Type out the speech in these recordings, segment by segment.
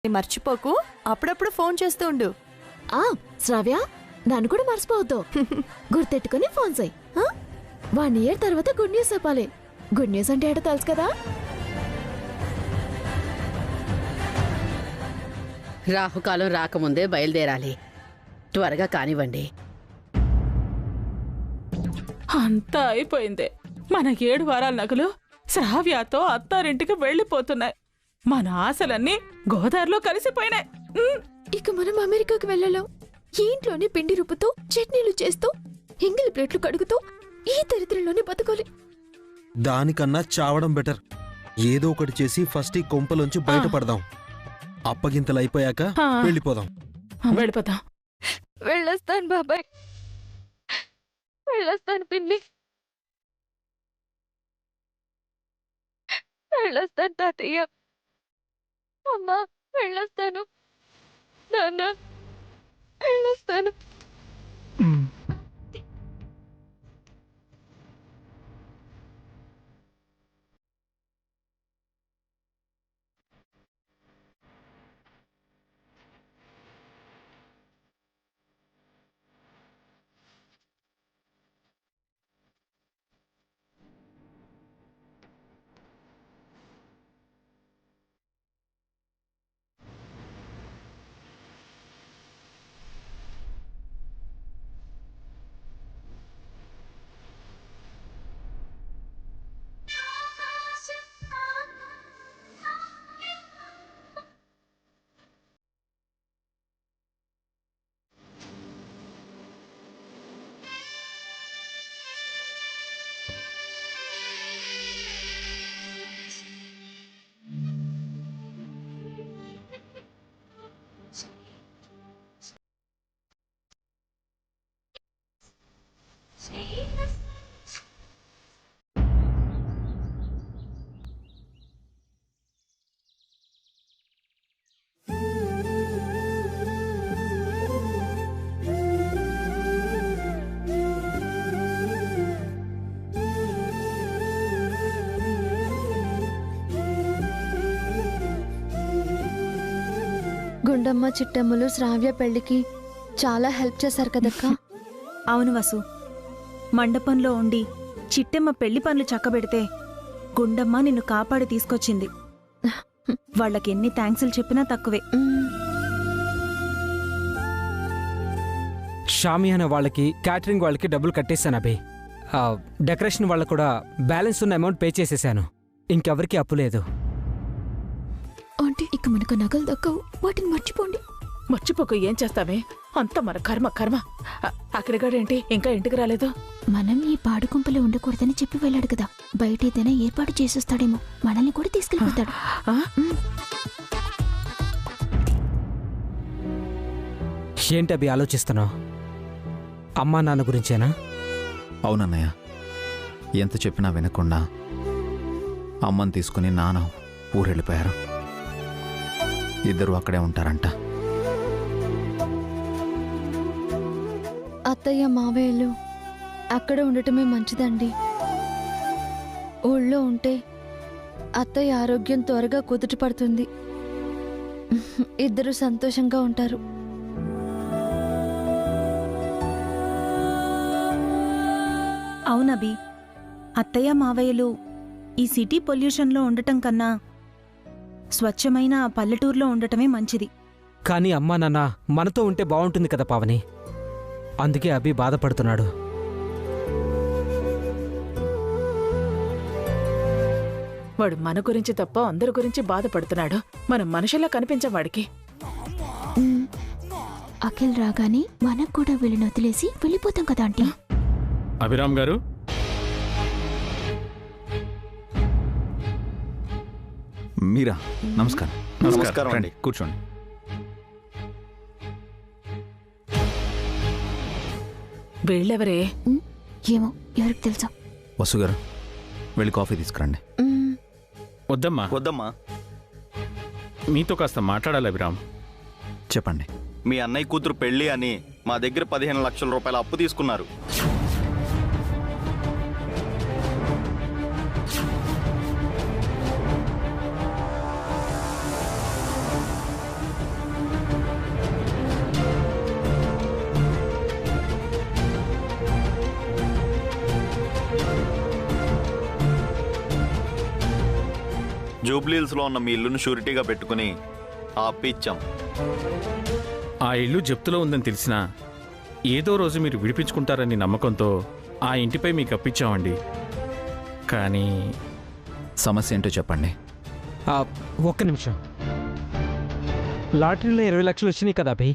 మర్చిపోకు, అప్పుడప్పుడు ఫోన్ చేస్తూ ఉండు. శ్రావ్య, నన్ను కూడా మర్చిపోవద్దు. గుర్తెట్టుకుని ఫోన్ చేయి. 1 year తర్వాత గుడ్ న్యూస్ చెప్పాలి. గుడ్ న్యూస్ అంటే ఏంటో తెలుసు కదా. రాహుకాలం రాకముందే బయలుదేరాలి. త్వరగా కానివ్వండి. అంతా అయిపోయిందే. మన 7 వారాల నగలు శ్రావ్యతో అత్తారింటికి వెళ్లిపోతున్నాయి. మన ఆశలన్నీ గోదావరిలో కలిసిపోయినాయి. ఇక మనం అమెరికాకి వెళ్ళలేం. ఈ ఇంట్లోనే పిండి రుబ్బుతూ, చట్నీలు చేస్తూ, ఎంగిలి ప్లేట్లు కడుగుతూ ఈ దరిద్రంలోనే బతకాలి. దానికన్నా చావడం బెటర్. ఏదో ఒకటి చేసి ఫస్ట్ ఈ కొంపలోంచి బయటపడదాం. అప్పగింతలు అయిపోయాక వెళ్ళిపోదాం. వెళ్ళిపోదాం. వెళ్ళొస్తాను బాబాయ్, వెళ్ళొస్తాను పిన్ని, వెళ్ళొస్తాను తాతయ్య, అమ్మా వెళ్ళొస్తాను, నాన్న వెళ్ళొస్తాను. గుండమ్మ చిట్టమ్మలు శ్రావ్య పెళ్లికి చాలా హెల్ప్ చేశారు కదక్కా. అవును వసు, మండపంలో ఉండి చిట్టమ్మ పెళ్లి పనులు చక్కబెడితే గుండమ్మ నిన్ను కాపాడి తీసుకొచ్చింది. వాళ్ళకెన్ని థ్యాంక్స్లు చెప్పినా తక్కువే. షామియానా వాళ్ళకి, క్యాటరింగ్ వాళ్ళకి డబ్బులు కట్టేశాను అభి. డెకరేషన్ వాళ్ళకు కూడా బ్యాలెన్స్ ఉన్న అమౌంట్ పే చేసేసాను. ఇంకెవరికి అప్పు లేదు. అంటే ఇక మనకు నగలు దక్కవు, వాటిని మర్చిపోండి. మర్చిపోక ఏం చేస్తావే, అంత మన కర్మ కర్మ. అక్కడిగాడేంటి ఇంకా ఇంటికి రాలేదు? మనం ఈ పాడుకుంపలో ఉండకూడదని చెప్పి వెళ్ళాడు కదా. బయట ఏదైనా ఏర్పాటు చేసేస్తాడేమో, మనల్ని కూడా తీసుకెళ్ళిపోతాడు. ఏంటి అభి ఆలోచిస్తున్నావు? అమ్మా నాన్న గురించేనా? అవునన్నయ్య, ఎంత చెప్పినా వినకుండా అమ్మని తీసుకుని నాన్న ఊరెళ్ళిపోయారు. ఇద్దరు అక్కడే ఉంటారంట. అత్తయ్య మావయ్యలు అక్కడ ఉండటమే మంచిదండి. ఊళ్ళో ఉంటే అత్తయ్య ఆరోగ్యం త్వరగా కుదుట పడుతుంది. ఇద్దరు సంతోషంగా ఉంటారు. అవునబి, అత్తయ్య మావయ్యలు ఈ సిటీ పొల్యూషన్లో ఉండటం కన్నా స్వచ్ఛమైన ఆ పల్లెటూరులో ఉండటమే మంచిది. కానీ అమ్మా నాన్న మనతో ఉంటే బాగుంటుంది కదా పావని. అందుకే అభి బాధపడుతున్నాడు. వాడు మన గురించి తప్ప అందరి గురించి బాధపడుతున్నాడు. మనం మనుషుల్లా కనిపించాం వాడికి. అఖిల్ రాగానే మనకు కూడా వీళ్ళని వదిలేసి వెళ్ళిపోతాం కదా ఆంటీ. అభిరామ్ గారు, మీరా? నమస్కారం. నమస్కారం అండి, కూర్చోండి. వీళ్ళెవరే? ఏమో, ఎవరికి తెలుసా? వసు గారు, వెళ్ళి కాఫీ తీసుకురండి. వద్దమ్మా వద్దమ్మా, మీతో కాస్త మాట్లాడాలి అభిరామ్. చెప్పండి. మీ అన్నయ్య కూతురు పెళ్లి అని మా దగ్గర 15 లక్షల రూపాయల అప్పు తీసుకున్నారు. జూబ్లీహిల్స్లో ఉన్న మీ ఇల్లును షూరిటీగా పెట్టుకుని ఆ అప్పు ఇచ్చాం. ఆ ఇల్లు జప్తులో ఉందని తెలిసినా ఏదో రోజు మీరు విడిపించుకుంటారని నమ్మకంతో ఆ ఇంటిపై మీకు అప్పిచ్చామండి. కానీ సమస్య ఏంటో చెప్పండి. ఒక్క నిమిషం. లాటరీలో 20 లక్షలు వచ్చినాయి కదా అభి,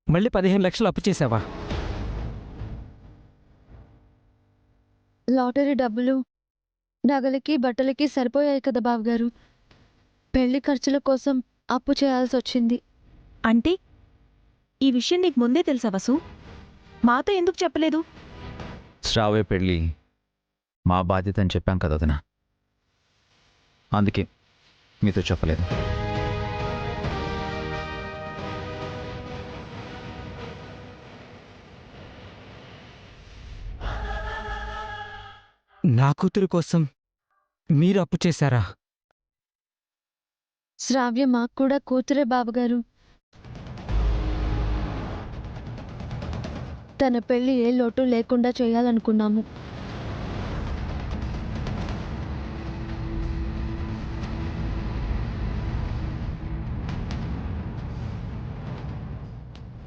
మళ్ళీ 15 లక్షలు అప్పు చేసావా? లాటరీ డబ్బులు నగలకి బట్టలకి సరిపోయాయి కదా బావగారు. పెళ్లి ఖర్చుల కోసం అప్పు చేయాల్సి వచ్చింది. అంటే ఈ విషయం నీకు ముందే తెలుసా వసు? మాతో ఎందుకు చెప్పలేదు? శ్రావ్య పెళ్ళి మా బాధ్యత అని చెప్పాం కదా వదిన, అందుకే మీతో చెప్పలేదు. నా కూతురు కోసం మీరు అప్పు చేశారా? శ్రావ్య మాకు కూడా కూతురే బావగారు. తన పెళ్లి ఏ లోటు లేకుండా చేయాలనుకున్నాము.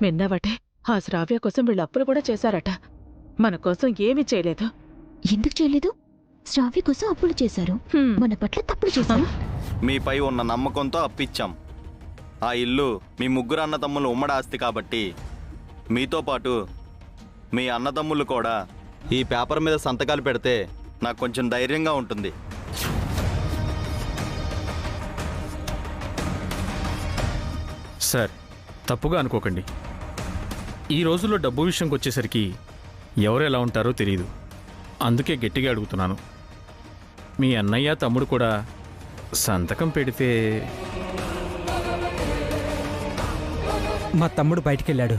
విన్నావటే, ఆ శ్రావ్య కోసం వీళ్ళు అప్పులు కూడా చేశారట. మన కోసం ఏమీ చేయలేదు. ఎందుకు చేయలేదు? శ్రావ్య కోసం అప్పులు చేశారు, మన పట్ల తప్పులు చేశారు. మీపై ఉన్న నమ్మకంతో అప్పిచ్చాం. ఆ ఇల్లు మీ ముగ్గురు అన్నదమ్ములు ఉమ్మడి ఆస్తి కాబట్టి మీతో పాటు మీ అన్నదమ్ములు కూడా ఈ పేపర్ మీద సంతకాలు పెడితే నాకు కొంచెం ధైర్యంగా ఉంటుంది. సార్, తప్పుగా అనుకోకండి. ఈ రోజుల్లో డబ్బు విషయంకి వచ్చేసరికి ఎవరు ఎలా ఉంటారో తెలియదు. అందుకే గట్టిగా అడుగుతున్నాను. మీ అన్నయ్య తమ్ముడు కూడా సంతకం పెడితే. మా తమ్ముడు బయటికి వెళ్ళాడు.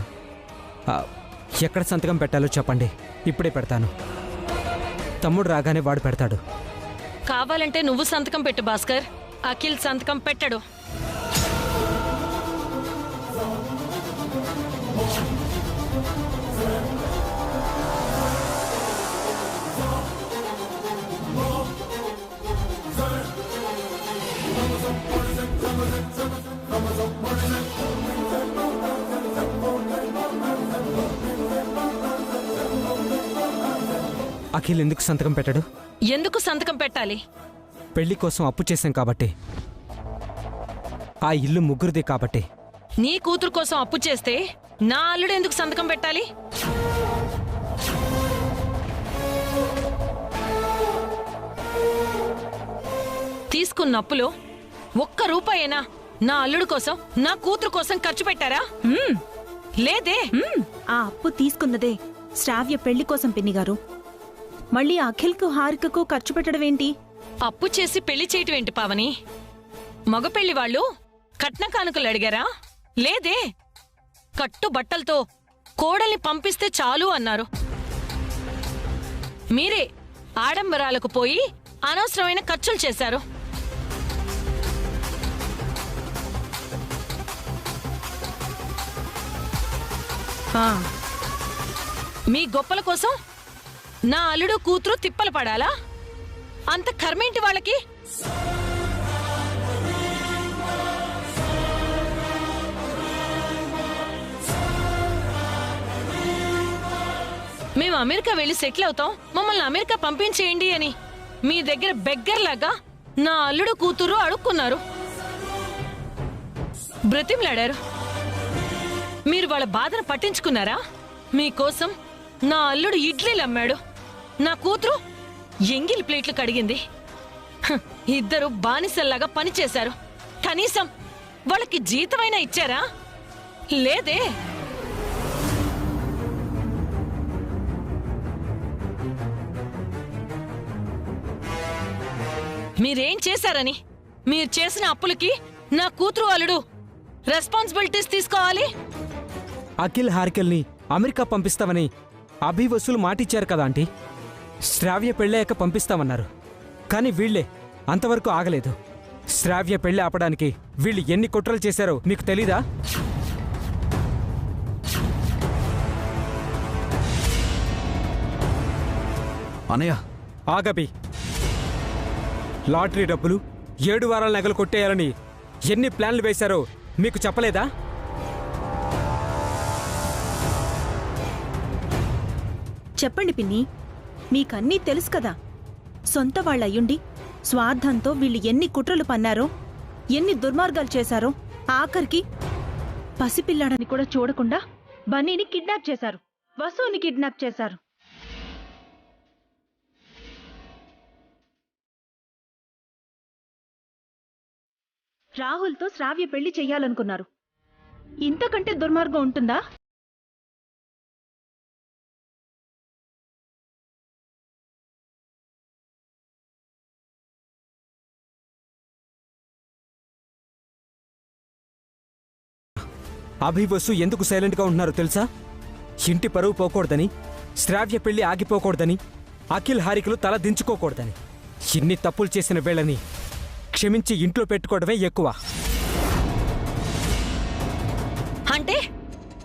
ఎక్కడ సంతకం పెట్టాలో చెప్పండి, ఇప్పుడే పెడతాను. తమ్ముడు రాగానే వాడు పెడతాడు. కావాలంటే నువ్వు సంతకం పెట్టు భాస్కర్. అఖిల్ సంతకం పెట్టడు. అఖిల్ ఎందుకు సంతకం పెట్టాడు? ఎందుకు సంతకం పెట్టాలి? పెళ్లి కోసం అప్పు చేశాం కాబట్టి. ఆ ఇల్లు ముగ్గురిది కాబట్టి. నీ కూతురు కోసం అప్పు చేస్తే నా అల్లుడు ఎందుకు సంతకం పెట్టాలి? తీసుకున్న అప్పులో ఒక్క రూపాయేనా నా అల్లుడు కోసం, నా కూతురు కోసం ఖర్చు పెట్టారా? లేదే. ఆ అప్పు తీసుకున్నదే శ్రావ్య పెళ్లి కోసం పిన్నిగారు. మళ్ళీ అఖిల్కు హారికకు ఖర్చు పెట్టడం ఏంటి? అప్పు చేసి పెళ్లి చేయటం ఏంటి పావని? మగ పెళ్లి వాళ్ళు కట్న కానుకలు అడిగారా? లేదే. కట్టు బట్టలతో కోడల్ని పంపిస్తే చాలు అన్నారు. మీరే ఆడంబరాలకు పోయి అనవసరమైన ఖర్చులు చేశారు. మీ గొప్పల కోసం నా అల్లుడు కూతురు తిప్పలు పడాలా? అంత కర్మేంటి వాళ్ళకి? మేము అమెరికా వెళ్ళి సెటిల్ అవుతాం, మమ్మల్ని అమెరికా పంపించేయండి అని మీ దగ్గర బెగ్గర్లాగా నా అల్లుడు కూతురు అడుక్కున్నారు, బ్రతిమలాడారు. మీరు వాళ్ళ బాధను పట్టించుకున్నారా? మీకోసం నా అల్లుడు ఇడ్లీలు అమ్మాడు, నా కూతురు ఎంగిలి ప్లేట్లు కడిగింది. ఇద్దరు బానిసల్లాగా పనిచేశారు. కనీసం వాళ్ళకి జీతమైనా ఇచ్చారా? లేదే. మీరేం చేశారని మీరు చేసిన అప్పులకి నా కూతురు అల్లుడు రెస్పాన్సిబిలిటీస్ తీసుకోవాలి. అఖిల్ హారికల్ని అమెరికా పంపిస్తామని అభి వసూలు మాటిచ్చారు కదా ఆంటీ. శ్రావ్య పెళ్ళయ్యాక పంపిస్తామన్నారు. కానీ వీళ్లే అంతవరకు ఆగలేదు. శ్రావ్య పెళ్లి ఆపడానికి వీళ్ళు ఎన్ని కుట్రలు చేశారో మీకు తెలీదా? అనయ్య ఆగబి. లాటరీ డబ్బులు 7 వారాల నగలు కొట్టేయాలని ఎన్ని ప్లాన్లు వేశారో మీకు చెప్పలేదా? చెప్పండి పిన్ని, మీకన్నీ తెలుసు కదా. సొంత వాళ్ళయ్యుండి స్వార్థంతో వీళ్ళు ఎన్ని కుట్రలు పన్నారో, ఎన్ని దుర్మార్గాలు చేశారో, ఆఖరికి పసిపిల్లాడని కూడా చూడకుండా బన్నీని కిడ్నాప్ చేశారు, వసుని కిడ్నాప్ చేశారు. రాహుల్తో శ్రావ్య పెళ్లి చెయ్యాలనుకున్నారు. ఇంతకంటే దుర్మార్గం ఉంటుందా? అభివసు ఎందుకు సైలెంట్గా ఉంటున్నారో తెలుసా? ఇంటి పరువు పోకూడదని, శ్రావ్య పెళ్లి ఆగిపోకూడదని, అఖిల్ హారికలు తల దించుకోకూడదని. ఇన్ని తప్పులు చేసిన వేళని క్షమించి ఇంట్లో పెట్టుకోవడమే ఎక్కువ. అంటే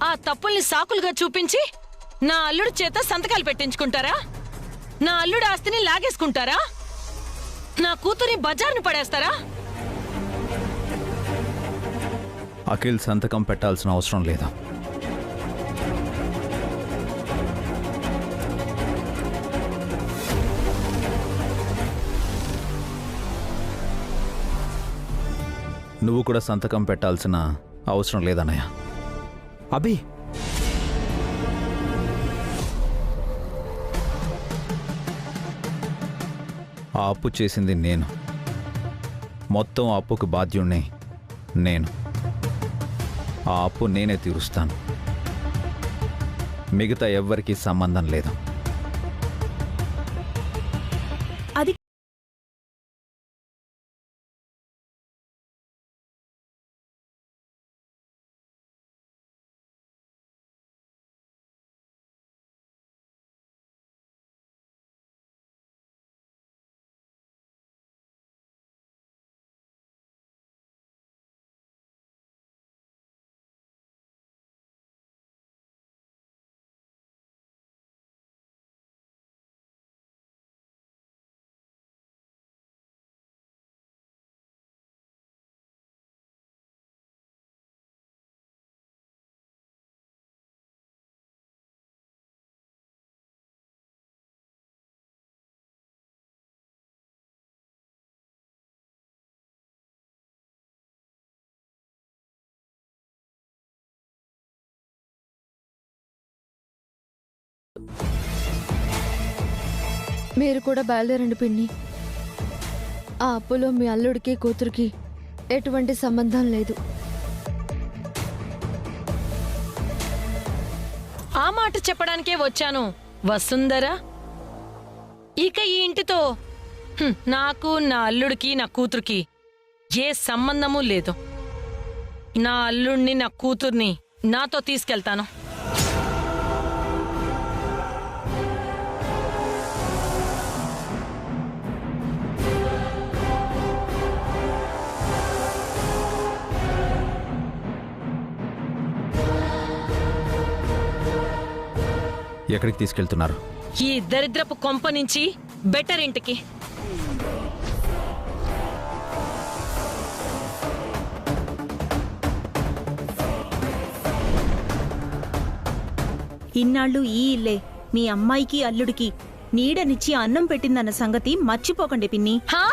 ఆ తప్పుల్ని సాకులుగా చూపించి నా అల్లుడు చేత సంతకాలు పెట్టించుకుంటారా? నా అల్లుడు ఆస్తిని లాగేసుకుంటారా? నా కూతురి బజార్ను పడేస్తారా? అఖిల్ సంతకం పెట్టాల్సిన అవసరం లేదా? నువ్వు కూడా సంతకం పెట్టాల్సిన అవసరం లేదన్నయ్య. అభి, ఆ అప్పు చేసింది నేను. మొత్తం అప్పుకు బాధ్యుణ్ణి నేను. ఆ అప్పు నేనే తీరుస్తాను. మిగతా ఎవ్వరికీ సంబంధం లేదు. అది మీరు కూడా బయలుదేరండి పిన్ని. ఆ అప్పులో మీ అల్లుడికి కూతురికి ఎటువంటి సంబంధం లేదు. ఆ మాట చెప్పడానికే వచ్చాను వసుంధరా. ఇక ఈ ఇంటితో నాకు, నా అల్లుడికి, నా కూతురికి ఏ సంబంధమూ లేదు. నా అల్లుడిని, నా కూతుర్ని నాతో తీసుకెళ్తాను. ఎక్కడికి తీసుకెళ్తున్నారు? ఈ దరిద్రపు కొంప నుంచి బెటర్ ఇంటికి. ఇన్నాళ్ళు ఈ ఇల్లే మీ అమ్మాయికి అల్లుడికి నీడనిచ్చి అన్నం పెట్టిందన్న సంగతి మర్చిపోకండి పిన్ని. హా,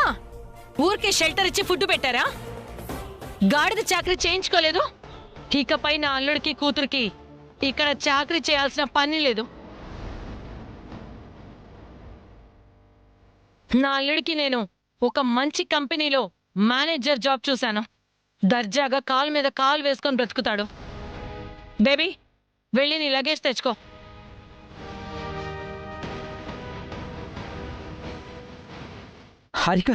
ఊరికే షెల్టర్ ఇచ్చి ఫుడ్ పెట్టారా? గాడిద చాకరీ చేయించుకోలేదు. ఇకపై నా అల్లుడికి కూతురికి ఇక్కడ చాకరీ చేయాల్సిన పని లేదు. నా అల్లుడికి నేను ఒక మంచి కంపెనీలో మేనేజర్ జాబ్ చూశాను. దర్జాగా కాలు మీద కాలు వేసుకొని బ్రతుకుతాడు. బేబీ, వెళ్ళి నీ లగేజ్ తెచ్చుకో. హారిక,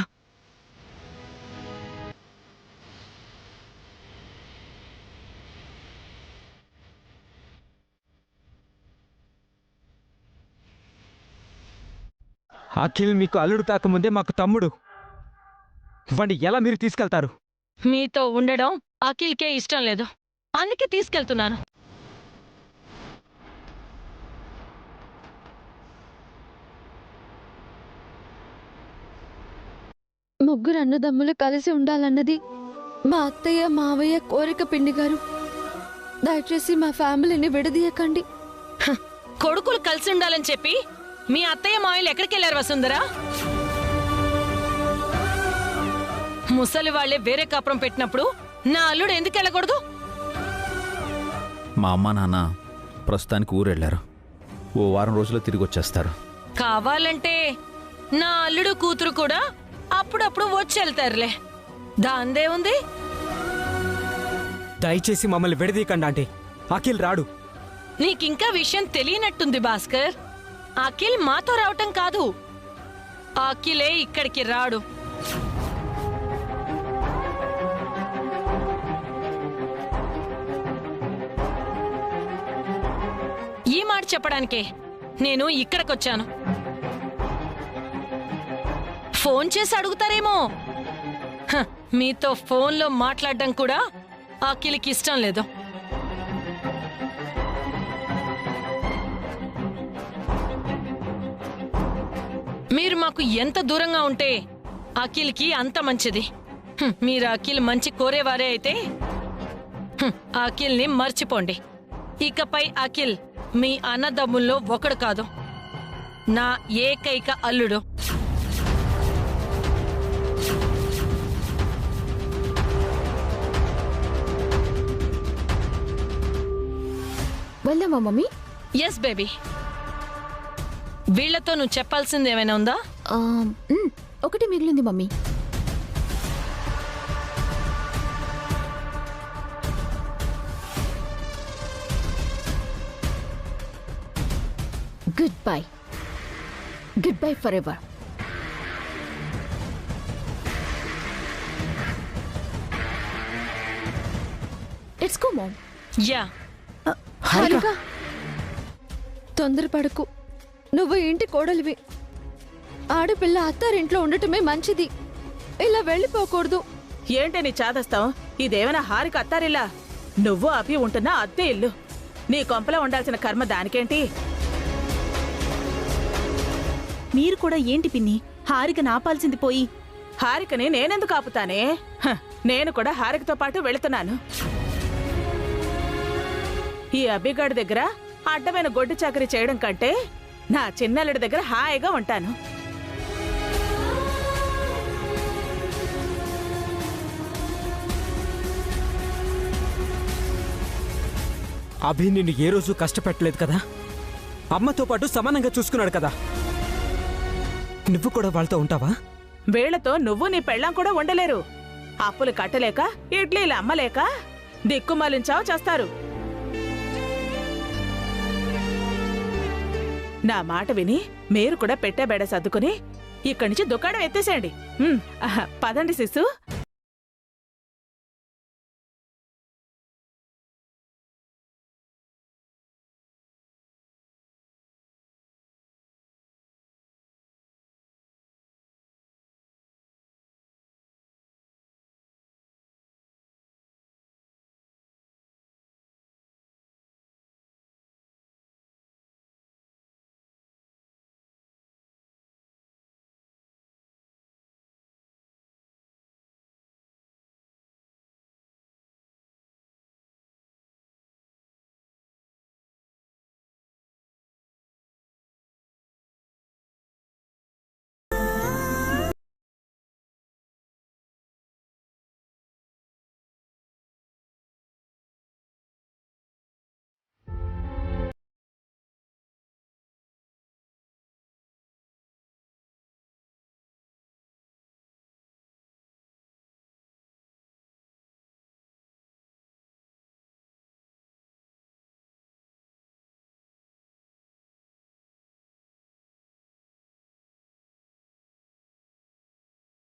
అఖిల్ మీకు అల్లుడు కాకముందే మాకు తమ్ముడు. వాడిని ఎలా మీరు తీసుకెళ్తారు? మీతో ఉండడం అఖిల్కే ఇష్టం లేదు, అందుకే తీసుకెళ్తున్నాను. ముగ్గురు అన్నదమ్ములు కలిసి ఉండాలన్నది మా అత్తయ్య మావయ్య కోరిక పిండి గారు. దయచేసి మా ఫ్యామిలీని విడదీయకండి. కొడుకులు కలిసి ఉండాలని చెప్పి మీ అత్తయ్య మావయ్యలు ఎక్కడికి వెళ్ళారు వసుంధరా? ముసలి వాళ్లే వేరే కాపురం పెట్టినప్పుడు నా అల్లుడు ఎందుకు వెళ్ళకూడదు? మా అమ్మ నాన్న ప్రస్తుతానికి ఊరెళ్ళారు. ఓ వారం రోజుల్లో తిరిగి వచ్చేస్తారు. కావాలంటే నా అల్లుడు కూతురు కూడా అప్పుడప్పుడు వచ్చి వెళ్తారులే, దాందే ఉంది. దయచేసి మమ్మల్ని విడదీయకండి ఆంటీ. అఖిల్ రాడు. నీకింకా విషయం తెలియనట్టుంది భాస్కర్. అఖిల్ మాతో రావటం కాదు, అఖిలే ఇక్కడికి రాడు. ఈ మాట చెప్పడానికే నేను ఇక్కడికొచ్చాను. ఫోన్ చేసి అడుగుతారేమో. మీతో ఫోన్లో మాట్లాడడం కూడా అఖిల్కి ఇష్టం లేదు. మీరు మాకు ఎంత దూరంగా ఉంటే అఖిల్కి అంత మంచిది. మీరు అఖిల్ మంచి కోరేవారే అయితే అఖిల్ని మర్చిపోండి. ఇకపై అఖిల్ మీ అన్నదమ్ముల్లో ఒకడు కాదు, నా ఏకైక అల్లుడు. వెళ్దామా మమ్మీ? Yes baby. వీళ్లతో నువ్వు చెప్పాల్సింది ఏమైనా ఉందా? ఒకటి మిగిలింది mummy. Goodbye. Goodbye for ever. It's go mom. Yeah. Harika, తొందరపడకు. నువ్వు ఇంటి కోడలివి. ఆడపిల్ల అత్తారింట్లో ఉండటమే మంచిది. ఇలా వెళ్ళిపోకూడదు. ఏంటే నీ చాదస్తాం? ఇదేమైనా హారిక అత్తారిల్లా? నువ్వు అభి ఉంటున్నా అత్తే ఇల్లు. నీ కొంపలో ఉండాల్సిన కర్మ దానికేంటి? మీరు కూడా ఏంటి పిన్ని, హారిక నాపాల్సింది పోయి? హారికని నేనెందుకు ఆపుతానే? నేను కూడా హారికతో పాటు వెళుతున్నాను. ఈ అభిగాడి దగ్గర అడ్డమైన గొడ్డు చాకరీ చేయడం కంటే నా చిన్నల్లుడి దగ్గర హాయిగా ఉంటాను. అభి నిన్ను ఏ రోజు కష్టపెట్టలేదు కదా. అమ్మతో పాటు సమానంగా చూసుకున్నాడు కదా. నువ్వు కూడా వాళ్ళతో ఉంటావా? వీళ్లతో నువ్వు నీ పెళ్ళాం కూడా ఉండలేరు. అప్పులు కట్టలేక, ఇడ్లీలు అమ్మలేక దిక్కుమాలించావు చేస్తారు. నా మాట విని మీరు కూడా పెట్టే బెడ సర్దుకుని ఇక్కడి నుంచి దుకాణం ఎత్తేసేయండి. పదండి శిశు.